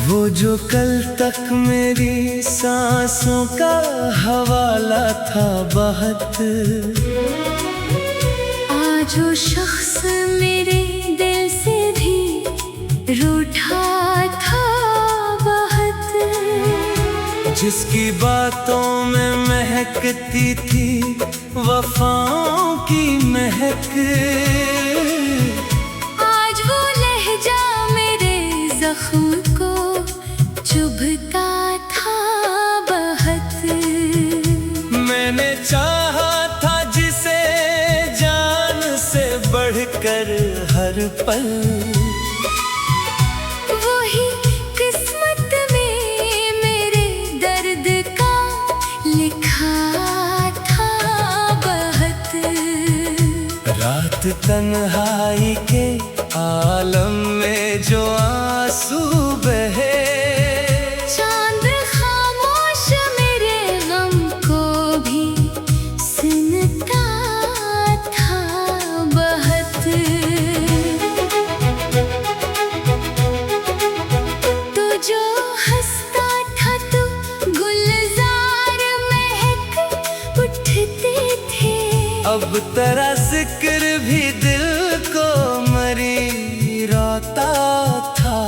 वो जो कल तक मेरी सांसों का हवाला था बहुत, आज वो शख्स मेरे दिल से भी रूठा था बहुत। जिसकी बातों में महकती थी वफाओं की महक, आज वो लहजा मेरे जख्म को चुभता था बहुत। मैंने चाहा था जिसे जान से बढ़कर हर पल, वही किस्मत में मेरे दर्द का लिखा था बहुत। रात तन्हाई के आलम में जो आंसू बहे, चांद खामोश मेरे गम को भी सुनता था बहुत। तो जो हंसता था तो गुलजार महक उठते थे, अब तेरा जिक्र भी दिल को मरी रोता था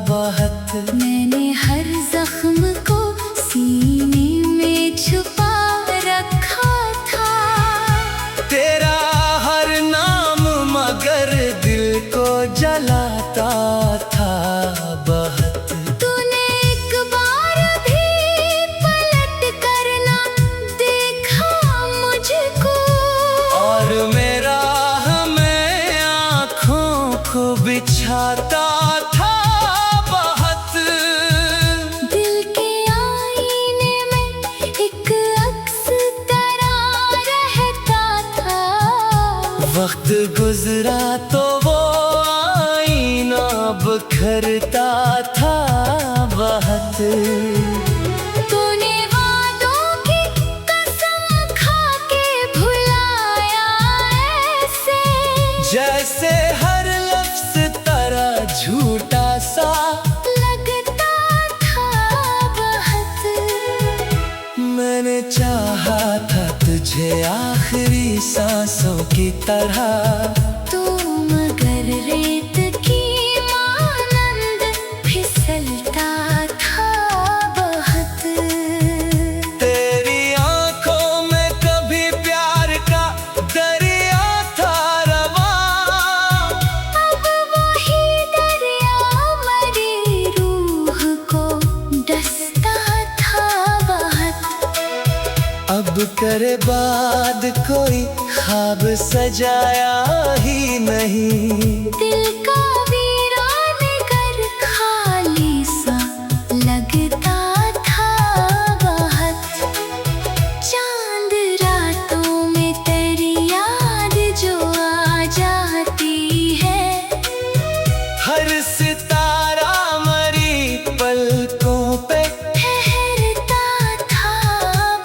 बहुत। मैंने हर जख्म को सीने में छुपा रखा था। तेरा हर नाम मगर दिल को जलाता था बहुत। तूने एक बार भी पलट कर ना देखा मुझको, और मेरा हमें आँखों को बिछाता था बहुत। दिल के आईने में एक अक्स तरह रहता था। वक्त गुजरा तो वो आईना बिखरता था बहुत। तूने वादों की कसम खा के भुलाया ऐसे, जैसे हर लफ्ज तेरा झूठा सा लगता था बहुत। मैंने चाहा था तुझे आखिरी सांसों की तरह, तू मगर रेत की मानंद फिसलता था बहुत। तेरी आंखों में कभी प्यार का दरिया था रवा, अब वही दरिया मरी रूह को डसता था बहुत। अब करे बाद कोई ख्वाब सजाया ही नहीं। दिल का वीरान घर खाली सा लगता था बहुत। चांद रातों में तेरी याद जो आ जाती है, हर सितारा मरी पलकों पे ठहरता था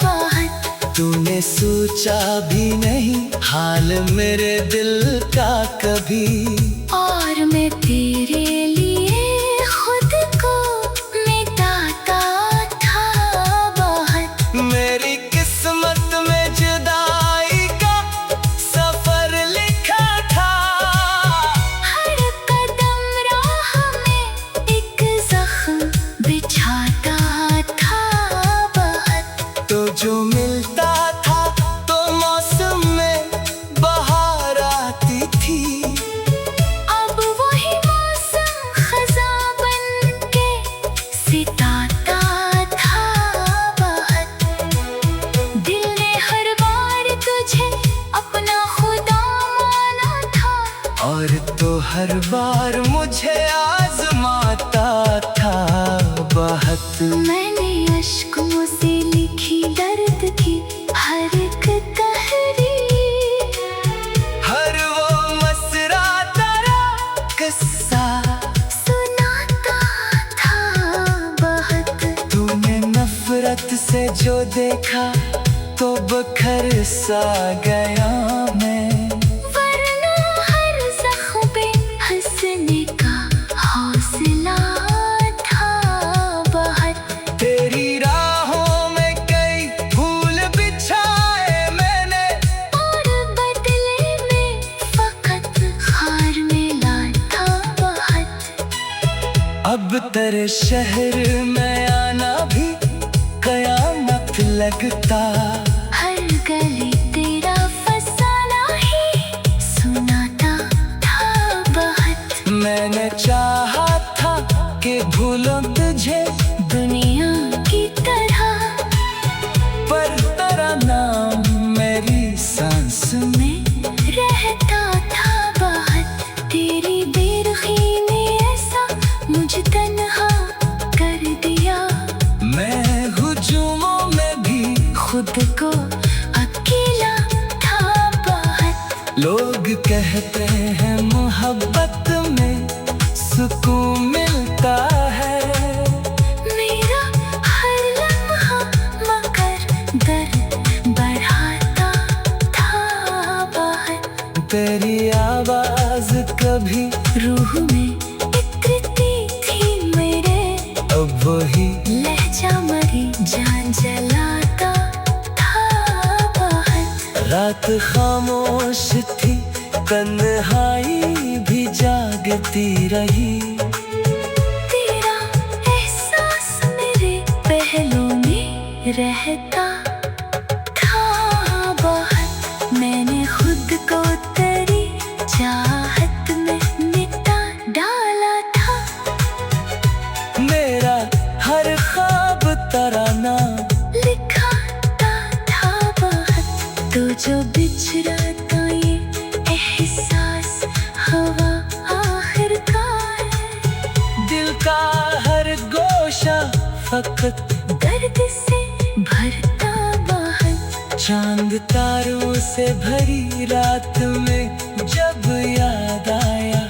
बहुत। तूने सोचा भी नहीं हाल मेरे दिल का कभी, और मैं तेरे लिए खुद को मिटाता था बहुत। मेरी किस्मत में जुदाई का सफर लिखा था। हर कदम राह में एक जख्म बिछाता था बहुत। तो जो मिलता था तो मौसम में बहार आती थी, अब वही मौसम खज़ां बन के सिताता था बहुत। दिल ने हर बार तुझे अपना खुदा माना था, और तो हर बार मुझे आजमाता था बहुत। मैंने अश्कों से लिखी दर्द की हर एक तहरीर, हर वो मसरा तेरा किस्सा सुनाता था बहुत। तूने नफरत से जो देखा तो बखर सा गया मैं, वरना हर जख्म पे हंसने का हौसला था तेरे शहर में आना भी कयामत लगता। हर गली तेरा फसाना ही सुनाता था बहुत। मैंने चाहा था कि भूलों तुझे दुनिया की तरह, पर तेरा नाम मेरी सांस में रहता था बहुत। तेरी बेरुखी ने ऐसा मुझे तन्हा कर दिया। मैं हुजूमों में भी खुद को अकेला था बहुत। लोग कहते हैं मोहब्बत में सुकून मिलता है। मेरा हर लम्हा मगर दर्द बढ़ाता था बहुत। तेरी आवाज कभी रूह में इतरती थी मेरे, अब वही लहजा मरी जान जलाता था बहुत। रात खामोश थी, तन्हाई भी जागती रही। तेरा एहसास मेरे पहलू में रहता था बहुत। मैंने खुद को तेरी चाहत में मिटा डाला था। मेरा हर ख्वाब तराना लिखा था बहुत। तो जो बिछड़ा ये एहसास हवा आखिरकार, दिल का हर गोशा फकत दर्द से भरता बहुत। चांद तारों से भरी रात में जब याद आया।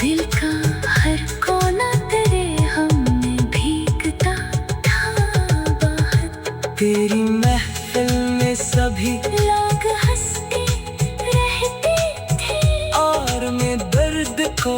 दिल का हर कोना तेरे हमने भीगता था बहुत। तेरी महफिल में सभी लोग हंसते रहते थे और मैं दर्द को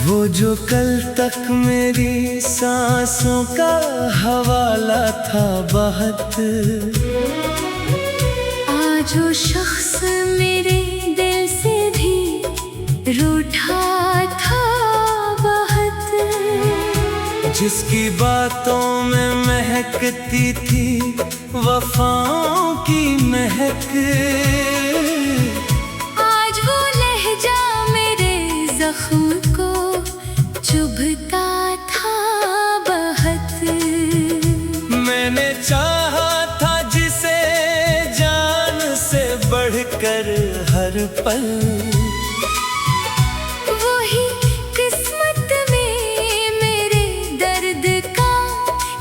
वो जो कल तक मेरी सांसों का हवाला था बहुत। आज वो शख्स मेरे दिल से भी रूठा था बहुत। जिसकी बातों में महकती थी वफाओं की महक। आज वो लहजा मेरे जख्म को चुभता था बहुत। मैंने चाहा था जिसे जान से बढ़कर हर पल, वही किस्मत में मेरे दर्द का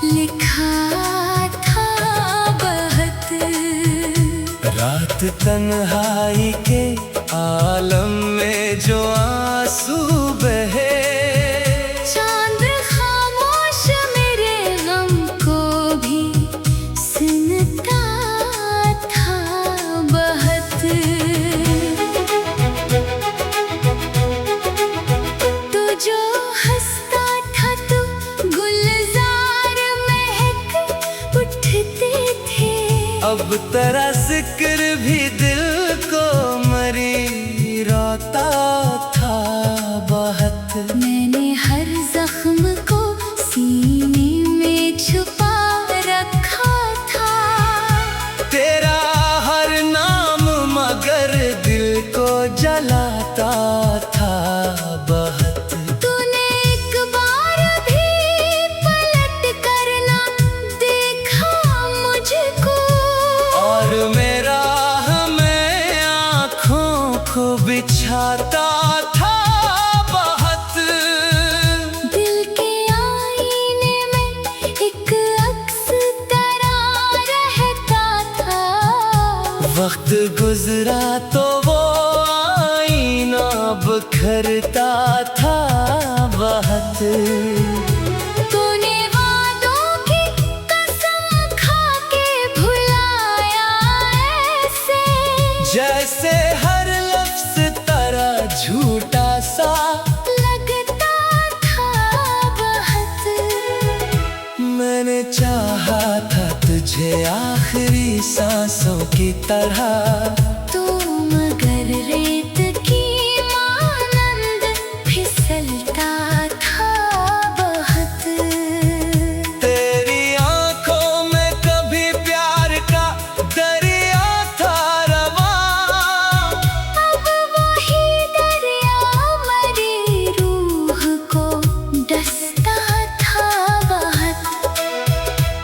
लिखा था बहुत। रात तन्हाई के आलम में जो आंसू बहे, चांद खामोश मेरे गम को भी सुनता था बहुत। तू जो हंसता था तो गुलजार महक उठते थे। अब तेरा जिक्र भी दिल को मरी रोता था बहुत। मैंने हर जख्म को सीने में छुपा रखा था। तेरा हर नाम मगर दिल को जलाता था बहुत। तूने एक बार भी पलट कर ना देखा मुझको, और मेरा हमें आँखों को बिछाता था बहुत। दिल के आईने में एक अक्स तेरा रहता था। वक्त गुजरा तो वो आईना बिखरता था बहुत। तूने वादों की कसम खा के भुलाया ऐसे, जैसे हर लफ्ज़ तरह झूठा सा लगता था बहुत। मैंने चाहा था तुझे आखिरी सांसों की तरह, तू मगर रेत की मानंद फिसलता था बहुत। तेरी आंखों में कभी प्यार का दरिया था रवां, अब वही दरिया मरी रूह को डसता था बहुत।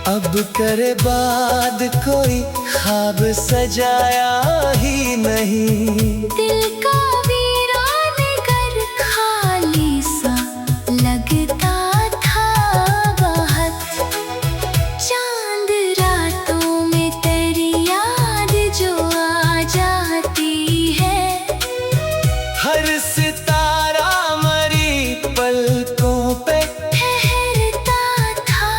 अब करे बाद कोई ख्वाब सजाया ही नहीं, दिल का वीरान कर खाली सा लगता था बहुत। चांद रातों में तेरी याद जो आ जाती है, हर सितारा मरी पलकों पे ठहरता था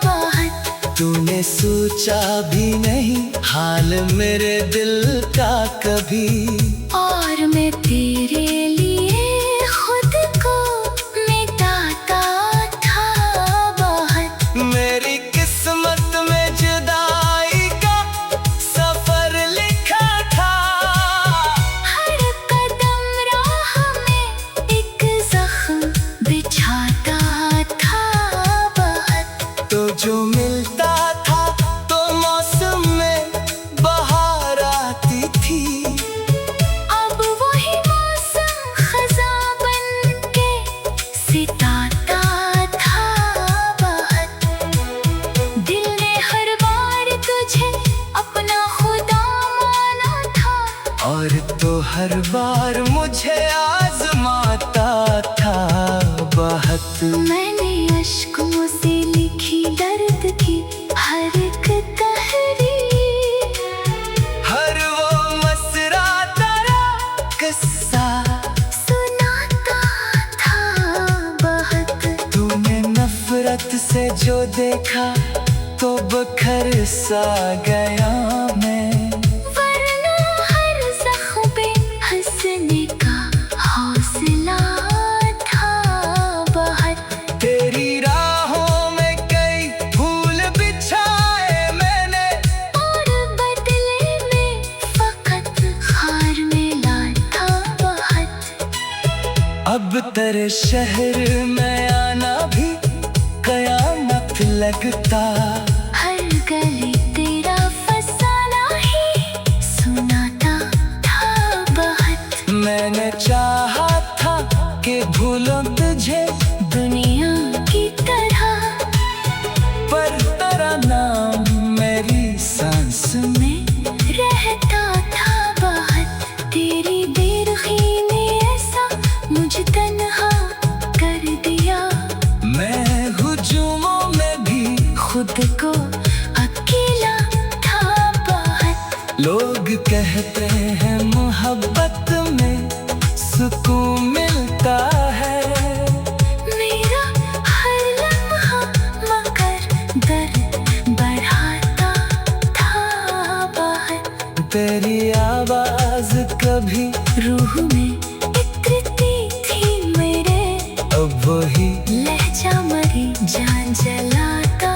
बहुत। तूने सोचा भी नहीं हाल मेरे दिल का कभी, और मैं तेरे लिए खुद को मिटाता था बहुत। मेरी किस्मत में जुदाई का सफर लिखा था, हर कदम राह में एक जख्म बिछाता था बहुत। तो जो मिलता था तो मौसम में बहार आती थी, अब वही मौसम खज़ां बन के सिताता था बहुत। दिल ने हर बार तुझे अपना खुदा माना था, और तो हर बार मुझे आजमाता था बहुत। मैंने अश्कों से लिखी दर्द की हर एक तहरीर, हर वो मसरा तेरा किस्सा सुनाता था बहुत। तूने नफरत से जो देखा तो बखर सा गया मैं, वरना हर ज़ख्म पे हंसने का हौसला था बहुत। तेरी राहों में कई फूल बिछाए मैंने, और बदले में फकत खार मिला था बहुत। अब तेरे शहर में आना भी कयामत लगता, हर गली तेरा फसाना ही सुनाता था बहुत। मैंने चाहा था कि भूलूं तुझे दुनिया की तरह, पर तेरा नाम मेरी सांस में रहता था बहुत। तेरी बेरुखी ने ऐसा मुझ तन्हा कर दिया, मैं हुजूमों में भी खुद को अकेला था बहुत। लोग कहते हैं मोहब्बत में सुकून मिलता है, मेरा हर लम्हा मगर दर्द बढ़ाता था बहुत। तेरी आवाज कभी रूह में इतरती थी मेरे, अब वही लहजा मरी जान जलाता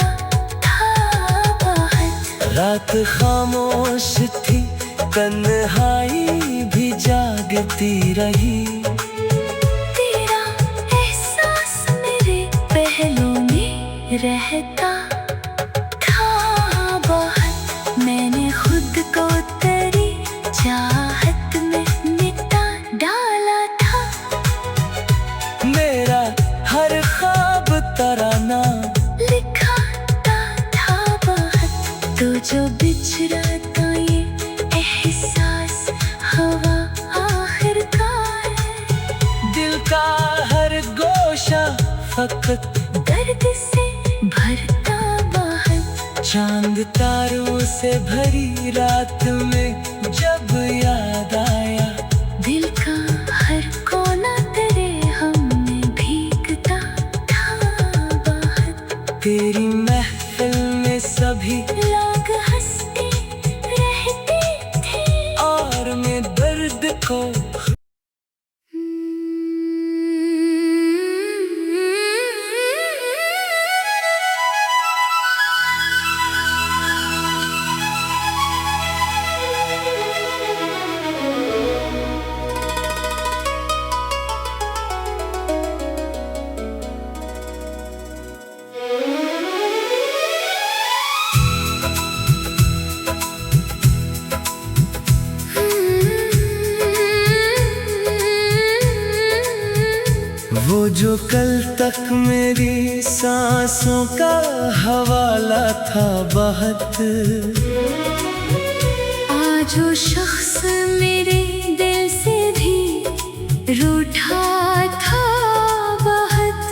था बहुत। रात खामोश थी तन्हाई भी जागती रही, तेरा एहसास मेरे पहलू में रहता था बहुत। मैंने खुद को तेरी चाहत में मिटा डाला था, मेरा हर ख्वाब तराना लिखाता था बहुत। तो जो बिछड़ता ये एहसास हवा आखिरकार, दिल का हर गोशा फकत दर्द से भरता बहुत। चांद तारों से भरी रात में जब याद आया, दिल का हर तेरी महफिल में सभी लोग हंसते रहते थे और मैं दर्द को वो जो कल तक मेरी सांसों का हवाला था बहुत, आज वो शख्स मेरे दिल से भी रूठा था बहुत।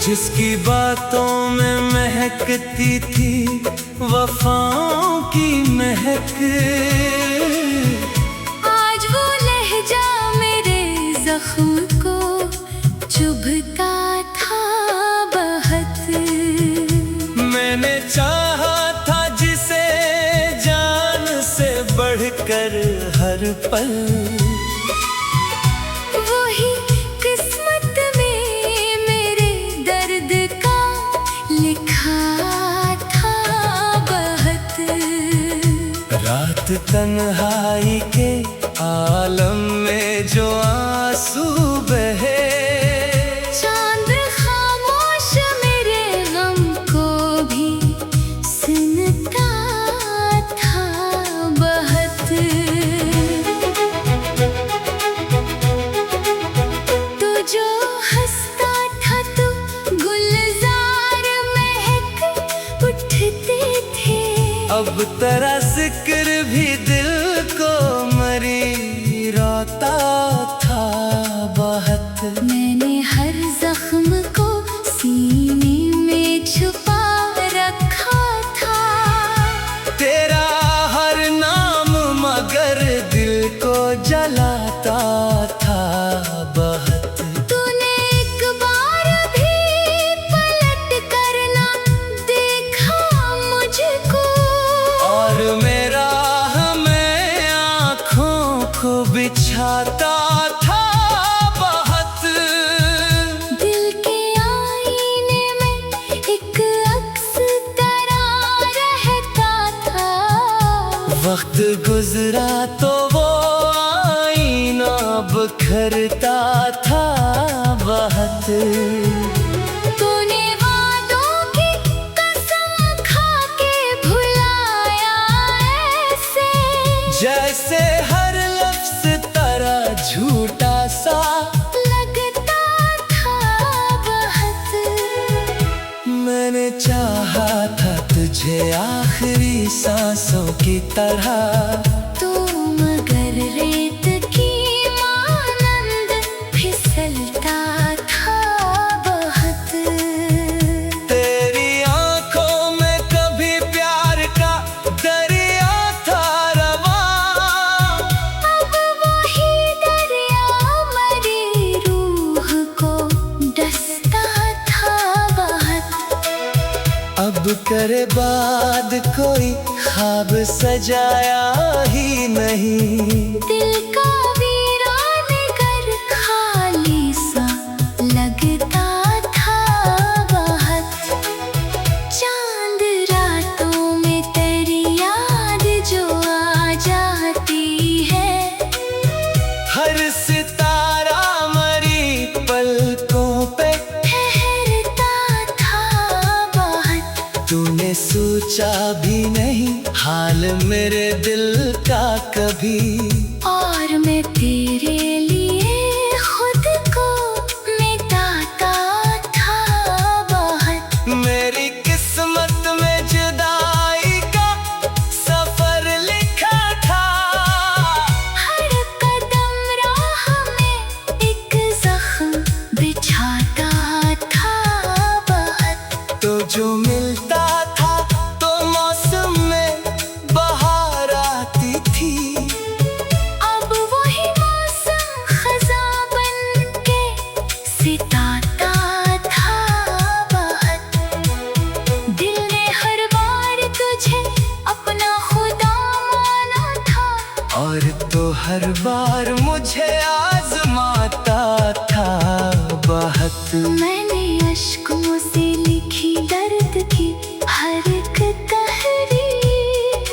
जिसकी बातों में महकती थी वफाओं की महक, आज वो लहजा मेरे जख्म को चुभता था बहुत। मैंने चाहा था जिसे जान से बढ़कर हर पल, वही किस्मत में मेरे दर्द का लिखा था बहुत। रात तन्हाई के आलम में जो आंसू बहे, चांद खामोश मेरे गम को भी सुनता था बहुत। तू जो हंसता था तू गुलजार महक उठते थे, अब तेरा जिक्र भी दिल को मरी रोता था बहुत। मैंने हर जख्म को सीने में छुपा रखा था, तेरा हर नाम मगर दिल को जलाता था बहुत। तूने एक बार भी पलट कर ना देखा मुझको, और मेरा हमें आँखों को बिछाता था बहुत। दिल के आईने में एक अक्स तरह रहता था। वक्त गुजरा तो वो आईना बिखरता था बहुत। तूने वादों की कसम खा के भुलाया ऐसे, जैसे हर लफ्ज तेरा झूठा सा लगता था बहुत। मैंने चाहा था तुझे आखिरी सांसों की तरह, तू मगर रेत की मानंद फिसलता था बहुत। तेरी आंखों में कभी प्यार का दरिया था रवा, अब वही दरिया मेरी रूह को डसता था बहुत। अब करे बाद कोई ख्वाब सजाया ही नहीं, दिल का वीरान कर खाली सा लगता था बहुत। चांद रातों में तेरी याद जो आ जाती है, हर सितारा मरी पलकों पे ठहरता था बहुत। तूने सोचा भी नहीं हाल मेरे दिल का कभी, और मैं तेरे लिए खुद को मिटाता था बहुत। मेरी किस्मत में जुदाई का सफर लिखा था, हर कदम राह में एक जख्म बिछाता था बहुत। तो जो मिलता था तो मौसम में बहार आती थी, हर बार मुझे आजमाता था बहुत। मैंने अश्कों से लिखी दर्द की हर एक तहरीर,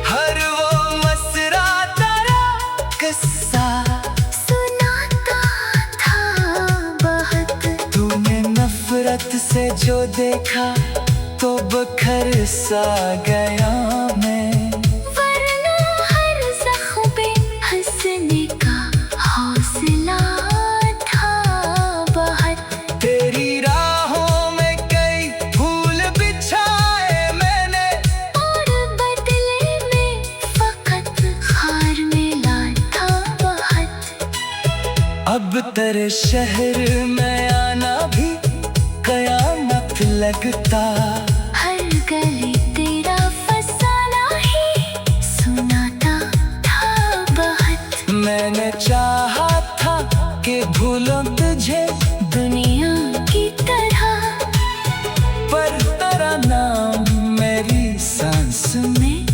हर वो मसरा तेरा किस्सा सुनाता था बहुत। तूने नफरत से जो देखा तो बखर सा गया मैं, वरना हर ज़ख्म पे हंसने का हौसला था बहुत। तेरी राहों में कई फूल बिछाए मैंने, और बदले में फकत हार मिला था बहुत। अब तेरे शहर में आना भी कयामत लगता। हर गली तेरा फसाना ही सुनाता था बहुत। मैंने चाहा था कि भूलों तुझे दुनिया की तरह, पर तेरा नाम मेरी सांस में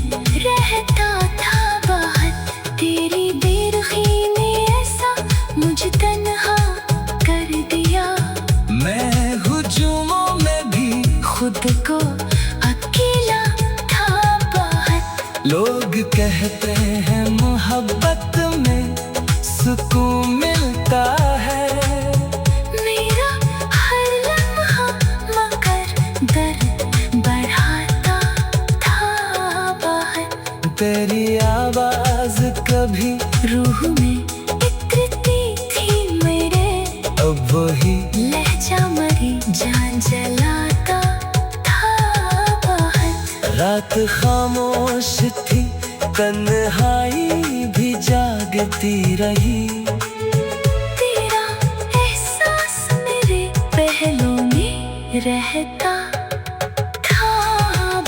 रहता था बहुत। तेरी बेरुखी ने ऐसा मुझे तन्हा कर दिया, मैं हुजूमों में भी खुद को अकेला था बहुत। लोग कहते हैं मोहब्बत में सुकून मिलता है, मेरा हर लम्हा मगर दर्द बढ़ाता था बहुत। तेरी आवाज कभी रूह में इतरती थी मेरे, अब वही लहजा मरी जान जलाता था बहुत। रात खामोश थी, तन्हाई भी जागती रही। तेरा एहसास मेरे पहलू में रहता था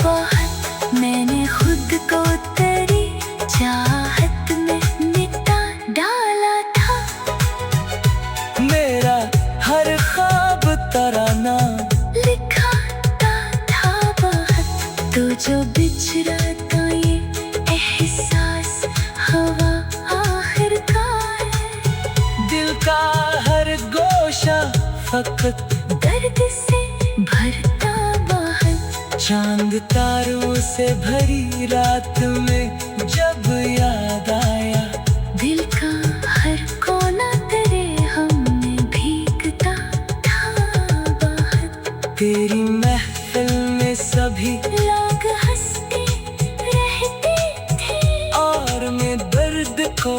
बहुत। मैंने खुद को तेरी चाहत में मिटा डाला था, मेरा हर ख्वाब तराना लिखाता था बहुत। तो जो बिछड़ता ये एहसास हवा आखिरकार, दिल का हर गोशा फकत दर्द से भरता बहुत। चांद तारों से भरी रात में जब याद आया, दिल का हर कोना तेरे हमने भीगता था बहुत। तेरी महफिल में सभी लोग हंसते रहते थे, और मैं दर्द को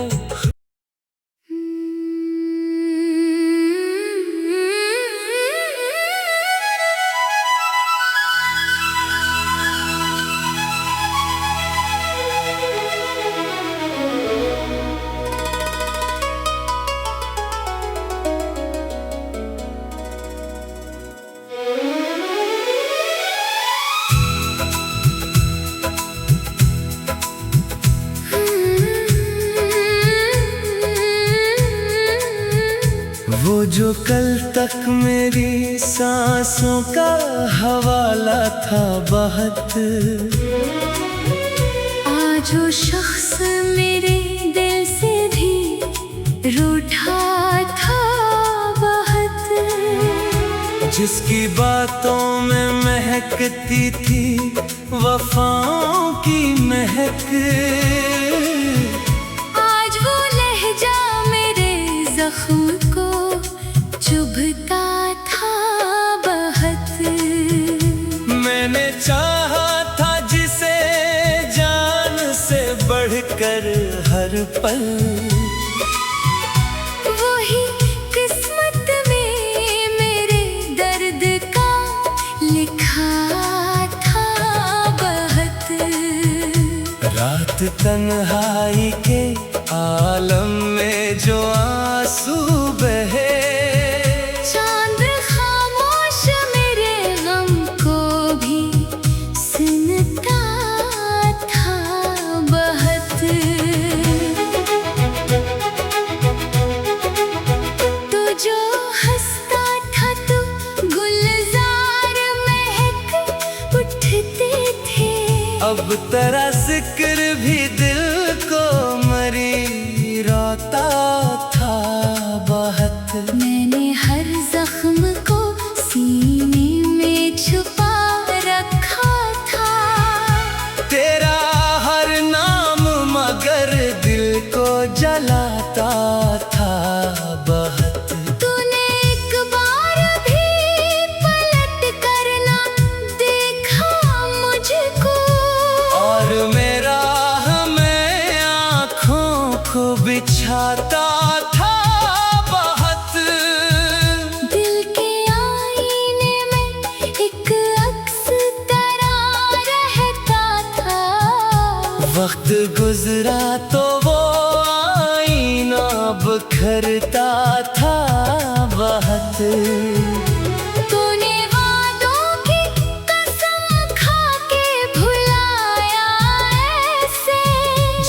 वो जो कल तक मेरी सांसों का हवाला था बहुत, आज वो शख्स मेरे दिल से भी रूठा था बहुत। जिसकी बातों में महकती थी वफाओं की महक, आज वो लहजा मेरे जख्म को चुभता था बहुत। मैंने चाहा था जिसे जान से बढ़कर हर पल, वही किस्मत में मेरे दर्द का लिखा था बहुत। रात तन्हाई के आलम में जो आंसू बहे, चांद खामोश मेरे गम को भी सुनता था बहुत। तो जो हंसता था तो गुलजार महक उठते थे, अब तेरा जिक्र भी दिल को मरी करता था बहुत। तूने वादों की कसम खा के भुलाया ऐसे,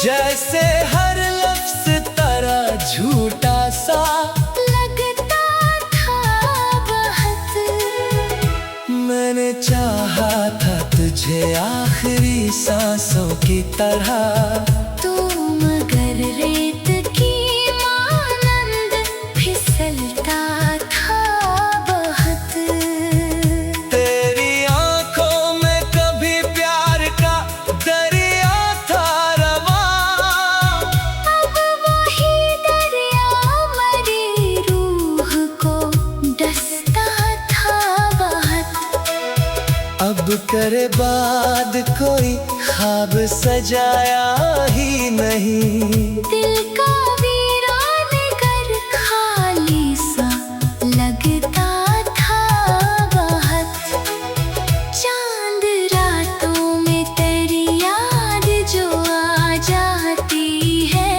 जैसे हर लफ्ज़ तरह झूठा सा लगता था बहुत। मैंने चाहा था तुझे आखिरी सांसों की तरह, तू मगर रेत की मानंद फिसलता था बहुत। तेरी आंखों में कभी प्यार का दरिया था रवा, अब वही दरिया मेरी रूह को डसता था बहुत। अब करे बाद कोई ख्वाब सजाया ही नहीं, दिल का वीरान घर खाली सा लगता था बहुत। चांद रातों में तेरी याद जो आ जाती है,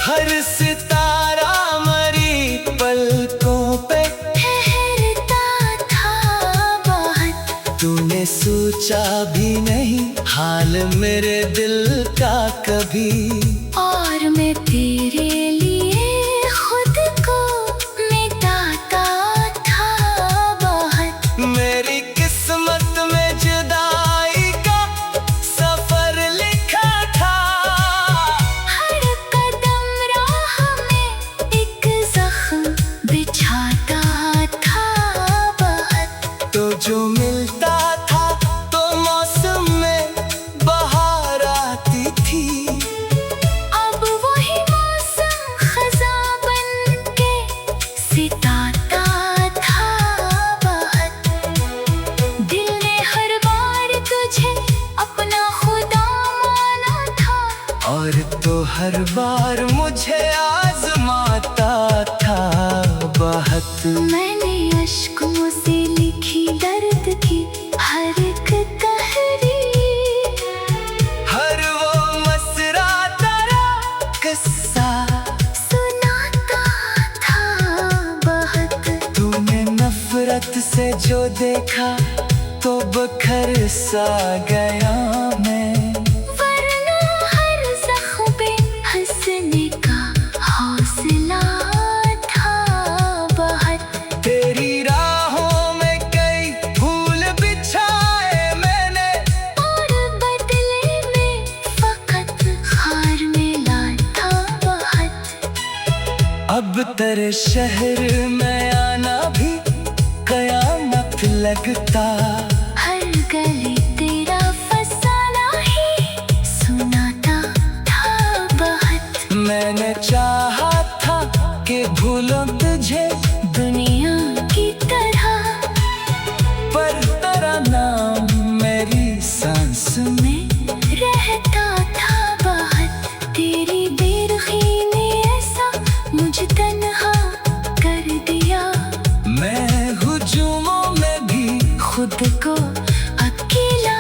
हर सितारा मरी पलकों पे ठहरता था बहुत। तूने सोचा भी नहीं हाल मेरे दिल का कभी, और मैं तेरे लिए खुद को मिटाता था बहुत। मेरी किस्मत में जुदाई का सफर लिखा था, हर कदम राह में एक जख्म बिछाता था बहुत। तो जो मिलता था तो मौसम में बहार आती थी, अब वही मौसम खज़ां बन के सिताता था बहुत। दिल ने हर बार तुझे अपना खुदा माना था, और तो हर बार मुझे आजमाता था बहुत। मैंने अश्कों से लिखी दर्द की हर एक तहरीर, हर वो मसरा तेरा किस्सा सुनाता था बहुत। तूने नफरत से जो देखा तो बखर सा गया मैं, वरना हर ज़ख्म पे हंसने का हौसला था बहुत। तेरी राहों में कई फूल बिछाए मैंने, और बदले में फकत खार मिला था बहुत। अब तेरे शहर में आना भी कयामत लगता, हर गली तेरा फसाना ही सुनाता था बहुत। मैंने चाहा था कि भूलूं तुझे दुनिया की तरह, पर तेरा नाम मेरी सांस में रहता था बहुत। तेरी बेरुखी ने ऐसा मुझे तन्हा कर दिया, मैं हुजूमों में भी खुद को अकेला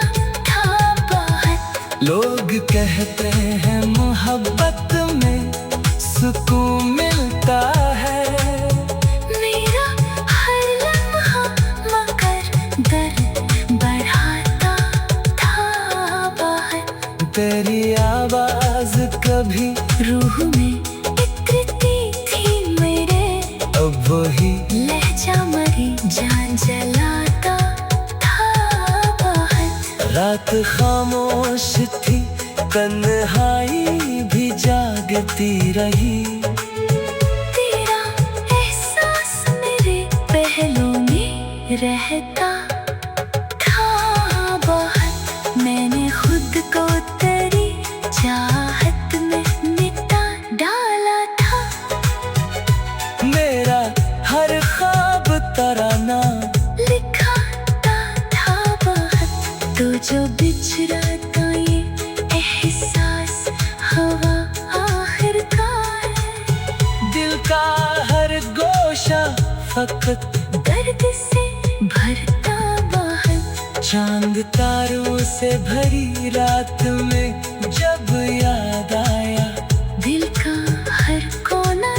था बहुत। लोग कहते हैं मोहब्बत में सुकून मिलता है, मेरा हर लम्हा मगर दर्द बढ़ाता था बहुत। तेरी आवाज कभी रूह में इतरती थी मेरे, अब वही लहजा मरी जान जलाता था बहुत। रात खामोश थी तन्हाई भी जागती रही, तेरा एहसास मेरे पहलू में रहता था बहुत। मैंने खुद को तेरी चाहत में मिटा डाला था, मेरा हर ख्वाब तराना लिखा था बहुत। तो जो बिछड़ा था ये एहसास हवा आखिरकार, दिल का हर गोशा फकत दर्द से भरता बहुत। चांद तारों से भरी रात में जब याद आया, दिल का हर कोना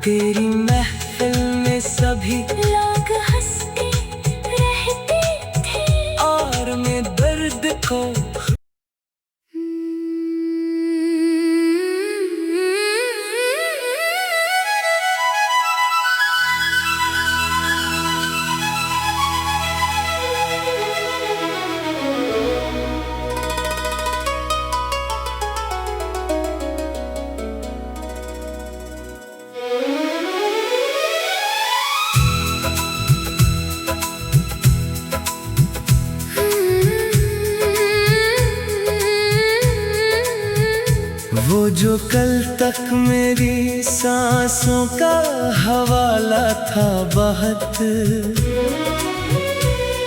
तेरी महफिल में सभी लोग हंसते रहते थे। और मैं दर्द को वो जो कल तक मेरी सांसों का हवाला था बहुत,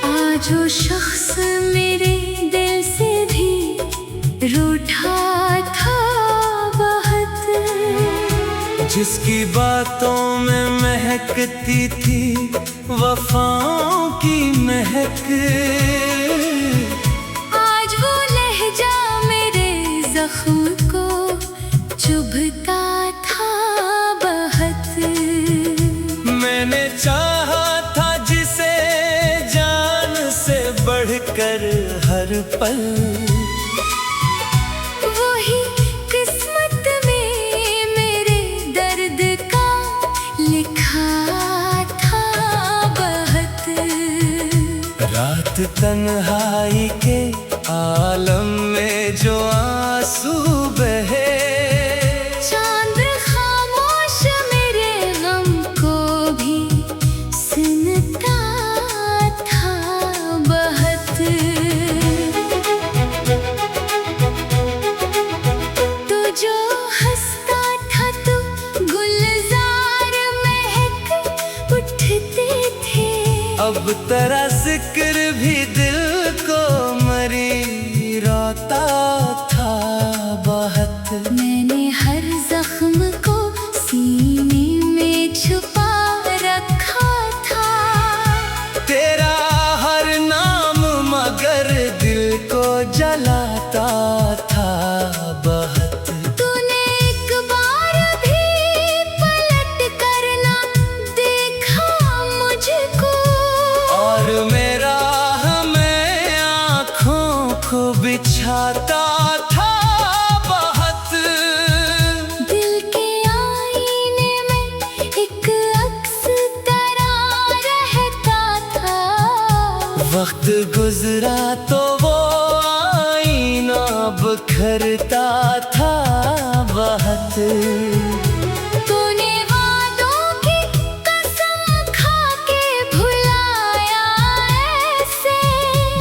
आज वो शख्स मेरे दिल से भी रूठा था बहुत। जिसकी बातों में महकती थी वफाओं की महक, आज वो लहजा मेरे जख्म को चुभता था बहुत। मैंने चाहा था जिसे जान से बढ़कर हर पल, वही किस्मत में मेरे दर्द का लिखा था बहुत। रात तन्हाई के आलम में जो आंसू बहे, चांद खामोश मेरे गम को भी सुनता था बहुत। तू जो हंसता था तो गुलजार महक उठते थे। अब तेरा जिक्र भी दिल को मरी रोता था बहुत। मैंने हर जख्म को सीने में छुपा रखा था। तेरा हर नाम मगर दिल को जलाता था बहुत। तूने एक बार भी पलट कर ना देखा मुझको, और मेरा हमें आँखों को बिछाता था बहुत। दिल के आईने में एक अक्स तरह रहता था। वक्त गुजरा तो वो आईना बिखरता था बहुत। तूने वादों की कसम खा के भुलाया ऐसे,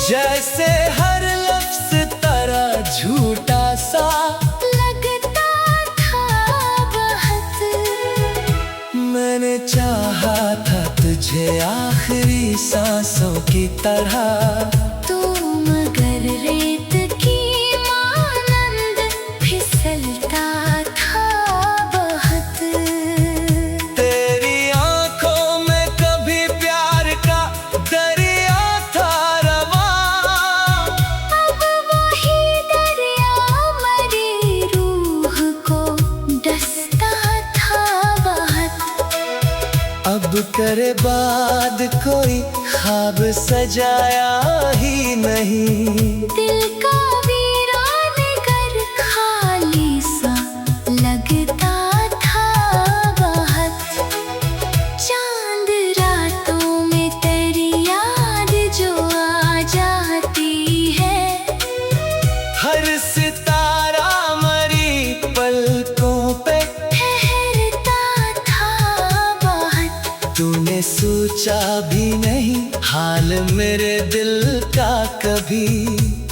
जैसे हर लफ्ज तेरा झूठा सा लगता था बहुत। मैंने चाहा था तुझे आखिरी सांसों की तरह, तू मगर रेत की मानंद फिसलता था बहुत। तेरी आंखों में कभी प्यार का दरिया था रवा, अब वही दरिया मरी रूह को डसता था बहुत। अब करे बाद कोई ख्वाब सजाया ही नहीं। दिल का वीरान घर खाली सा लगता था बहुत। चांद रातों में तेरी याद जो आ जाती है, हर सितारा मरी पलकों पे ठहरता था बहुत। तूने सोचा भी नहीं हाल मेरे दिल का कभी,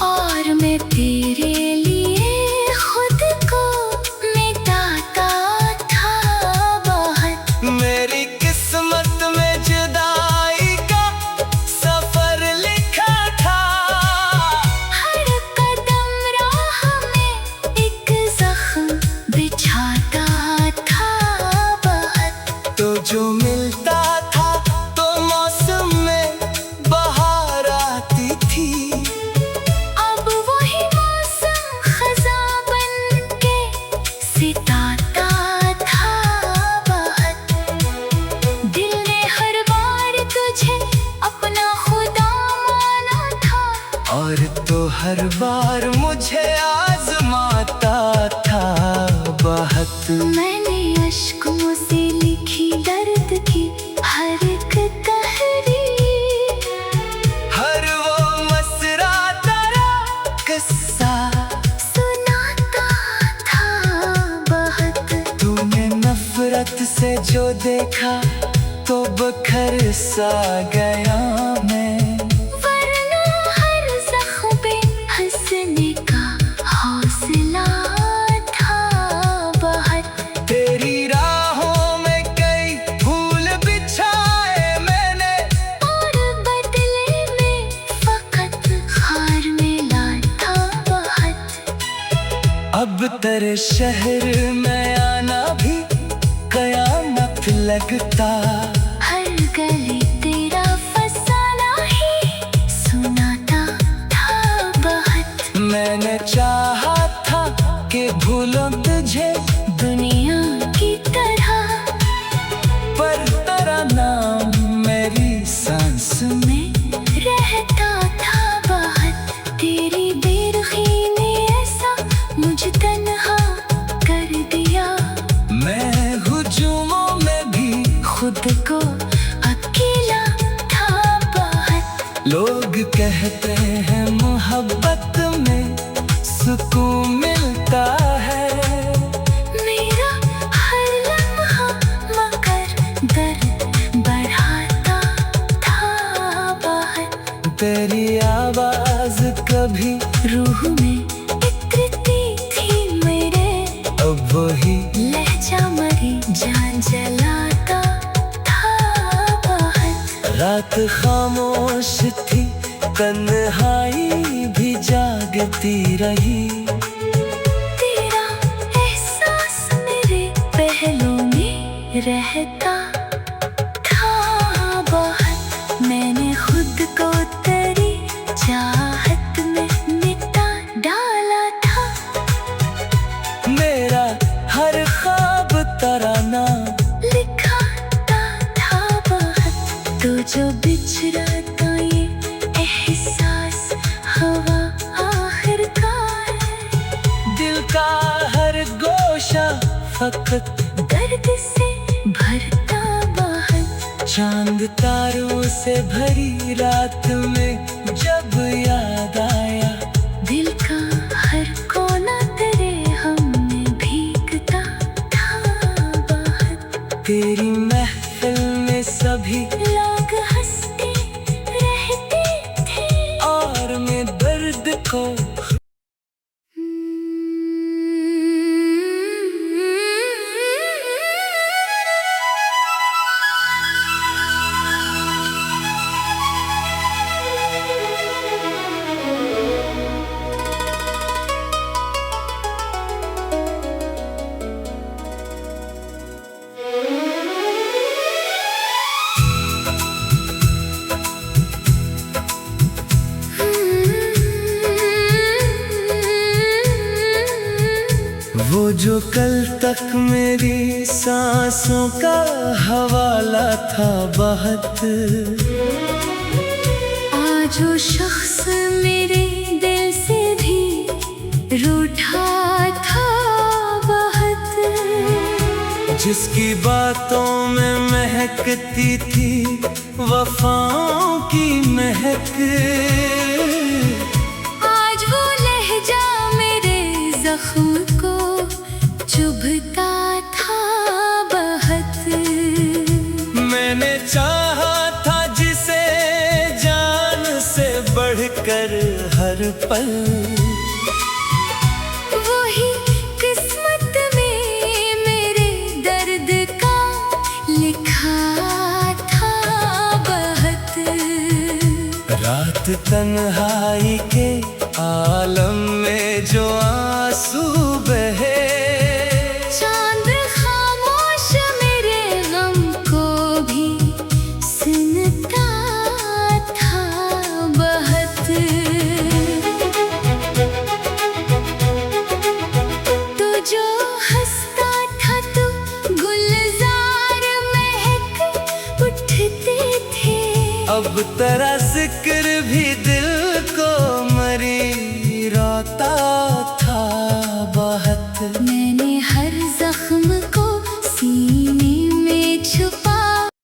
और मैं तेरे लिए खुद को मिटाता था बहुत। मेरी किस्मत में जुदाई का सफर लिखा था। हर कदम राह में एक जख्म बिछाता था बहुत। तो जो मिलता था तो मौसम में बहार आती थी, अब वही मौसम खज़ां बन के सिताता था बहुत। हर बार मुझे आजमाता था बहुत। मैंने अश्कों से लिखी दर्द की हर एक तहरीर, हर वो मसरा तेरा किस्सा सुनाता था बहुत। तूने नफरत से जो देखा तो बखर सा गया मैं, वरना हर ज़ख्म पे हंसने का हौसला था बहुत। तेरी राहों में कई फूल बिछाए मैंने, और बदले में फकत हार मिला था बहुत। अब तेरे शहर में आना भी कयामत लगता। हर गली तेरा फसाना ही सुनाता था बहुत। मैंने चाहा था कि भूलूं तुझे दुनिया की तरह, पर तेरा नाम मेरी सांस में रहता था बहुत। तेरी बेरुखी ने ऐसा मुझे तन्हा कर दिया, मैं हुजूमों में भी खुद को अकेला था बहुत। लोग कहते हैं मोहब्बत में सुकून मिलता है, मेरा हर लम्हा मगर दर्द बढ़ाता था बहुत। तेरी आवाज कभी रूह में इतरती थी मेरे, अब वही लहजा मरी जान जलाता था बहुत। रात खामोश थी, तन्हाई भी जागती रही। तेरा एहसास मेरे पहलू में रहता था बहुत। मैंने खुद को तेरी चाहत में मिटा डाला था, मेरा हर ख्वाब तराना लिखा था बहुत। तो जो बिछड़ता ये एहसास हवा आखिरकार, दिल का हर गोशा फकत दर्द से भरता बहुत। चांद तारों से भरी रात में जब याद आया, दिल का हर कोना तेरे हमने भीगता था बहुत। तेरी महफिल में सभी लोग हंसते रहते थे, और मैं दर्द को वो जो कल तक मेरी सांसों का हवाला था बहुत, आज वो शख्स मेरे दिल से भी रूठा था बहुत। जिसकी बातों में महकती थी वफाओं की महक, आज वो लहजा मेरे जख्म को चुभता था बहुत। मैंने चाहा था जिसे जान से बढ़कर हर पल, वही किस्मत में मेरे दर्द का लिखा था बहुत। रात तन्हाई के आलम में जो आंसू बहे, चांद खामोश मेरे गम को भी सुनता था बहुत। तो जो हंसता था तो गुलजार महक उठते थे, अब तेरा जिक्र भी दिल को मरी मैंने हर जख्म